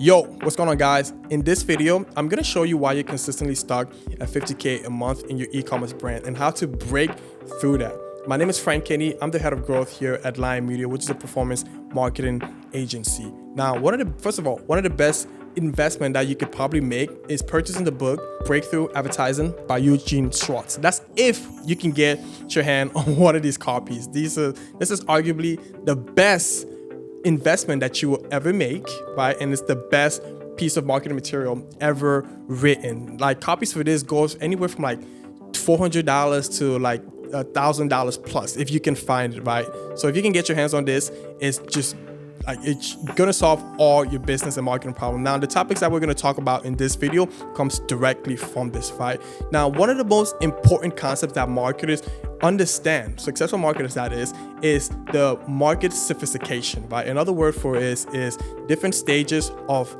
Yo, what's going on, guys? In this video, I'm going to show you why you're consistently stuck at 50K a month in your e-commerce brand and how to break through that. My name is Frank Kenny. I'm the head of growth here at Lion Media, which is a performance marketing agency. Now, one of the best investment that you could probably make is purchasing the book Breakthrough Advertising by Eugene Schwartz. That's if you can get your hand on one of these copies. This is arguably the best investment that you will ever make, right? And it's the best piece of marketing material ever written. Like, copies for this goes anywhere from like $400 to like $1,000 plus if you can find it, right? So if you can get your hands on this, it's just like it's gonna solve all your business and marketing problems. Now, the topics that we're gonna talk about in this video comes directly from this, right? Now, one of the most important concepts that marketers understand, successful marketers that is the market sophistication, right? Another word for it is different stages of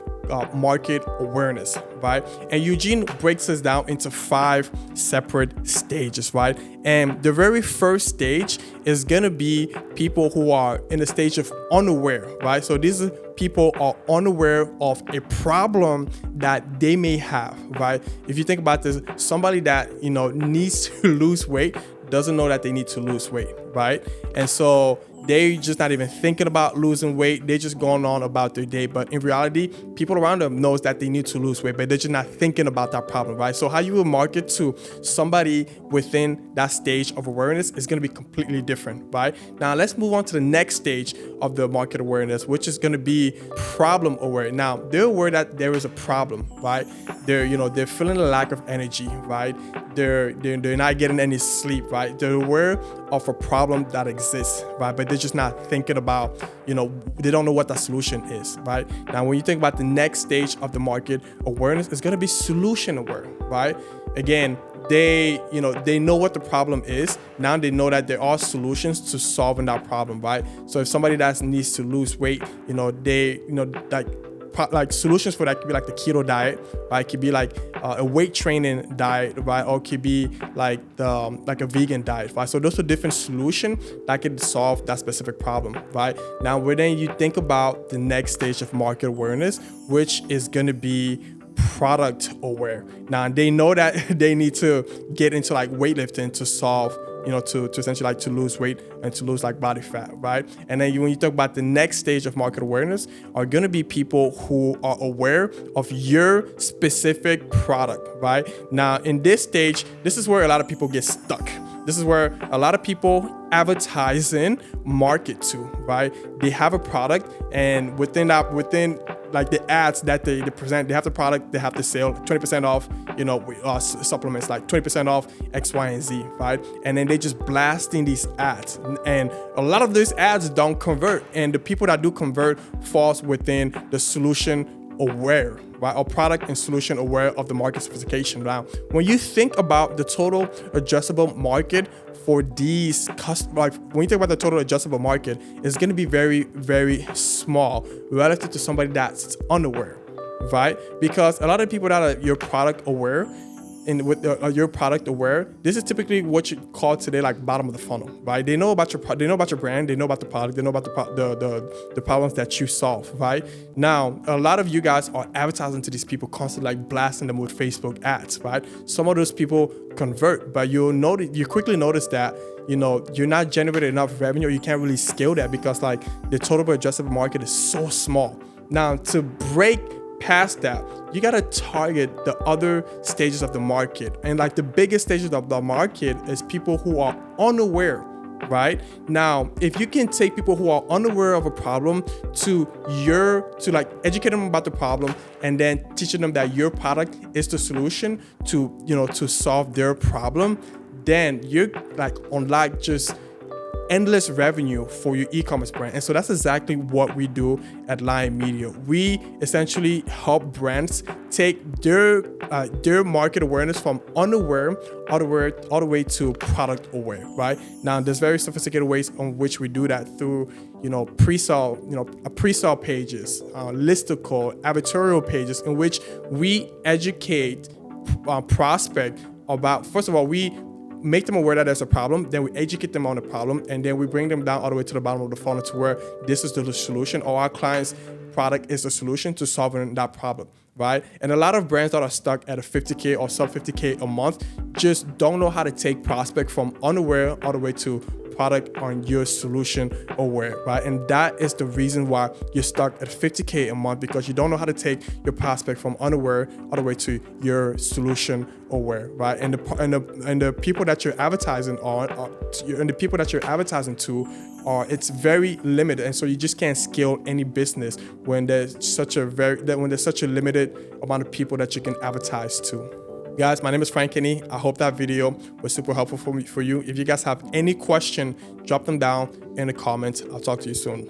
market awareness, right? And Eugene breaks this down into 5 separate stages, right? And the very first stage is gonna be people who are in the stage of unaware, right? So these are people are unaware of a problem that they may have, right? If you think about this, somebody that needs to lose weight doesn't know that they need to lose weight, right? And so they just not even thinking about losing weight. They're just going on about their day. But in reality, people around them knows that they need to lose weight, but they're just not thinking about that problem, right? So how you will market to somebody within that stage of awareness is going to be completely different, right? Now, let's move on to the next stage of the market awareness, which is going to be problem aware. Now, they're aware that there is a problem, right? They're feeling a lack of energy, right? They're not getting any sleep, right? They're aware of a problem that exists, right? But they're just not thinking about, they don't know what the solution is, right? Now, when you think about the next stage of the market awareness, it's going to be solution aware, right? Again, they know what the problem is. Now they know that there are solutions to solving that problem, right? So if somebody that needs to lose weight, like solutions for that could be like the keto diet, right? It could be like a weight training diet, right? Or it could be like a vegan diet, right? So those are different solutions that could solve that specific problem, right? Now, when then you think about the next stage of market awareness, which is going to be product aware. Now, they know that they need to get into like weightlifting to solve, to essentially like to lose weight and to lose like body fat, right? And then when you talk about the next stage of market awareness are going to be people who are aware of your specific product, right? Now, in this stage, this is where a lot of people get stuck. This is where a lot of people advertising market to, right? They have a product, and within like the ads that they present, they have the product, they have the sale, 20% off, supplements, like 20% off X, Y, and Z, right? And then they just blasting these ads. And a lot of these ads don't convert. And the people that do convert falls within the solution aware, right? Or product and solution aware of the market sophistication. Now, when you think about the total addressable market for these customers, like when you think about the total addressable market, it's going to be very, very small relative to somebody that's unaware, right? Because a lot of people that are your product aware, and with your product aware, this is typically what you call today like bottom of the funnel, right? They know about your brand, they know about the product, they know about the problems that you solve, right? Now, a lot of you guys are advertising to these people, constantly like blasting them with Facebook ads, right? Some of those people convert, but you quickly notice that you're not generating enough revenue. You can't really scale that because like the total addressable market is so small. Now, to break past that, you got to target the other stages of the market. And like the biggest stages of the market is people who are unaware, right? Now, if you can take people who are unaware of a problem to like educate them about the problem and then teaching them that your product is the solution to solve their problem, then you're like unlike just endless revenue for your e-commerce brand. And so that's exactly what we do at Lion Media. We essentially help brands take their market awareness from unaware all the way to product aware, right? Now, there's very sophisticated ways on which we do that through pre-sale pages, listicle, advertorial pages, in which we educate prospect about, first of all, we make them aware that there's a problem, then we educate them on the problem, and then we bring them down all the way to the bottom of the funnel to where this is the solution, or our clients product is the solution to solving that problem, right? And a lot of brands that are stuck at a 50K or sub 50K a month just don't know how to take prospect from unaware all the way to product on your solution aware, right? And that is the reason why you're stuck at 50K a month, because you don't know how to take your prospect from unaware all the way to your solution aware, right? And the people that you're advertising on, and the people that you're advertising to, it's very limited, and so you just can't scale any business when there's such a limited amount of people that you can advertise to. Guys, my name is Frank Kinney. I hope that video was super helpful for you. If you guys have any question, drop them down in the comments. I'll talk to you soon.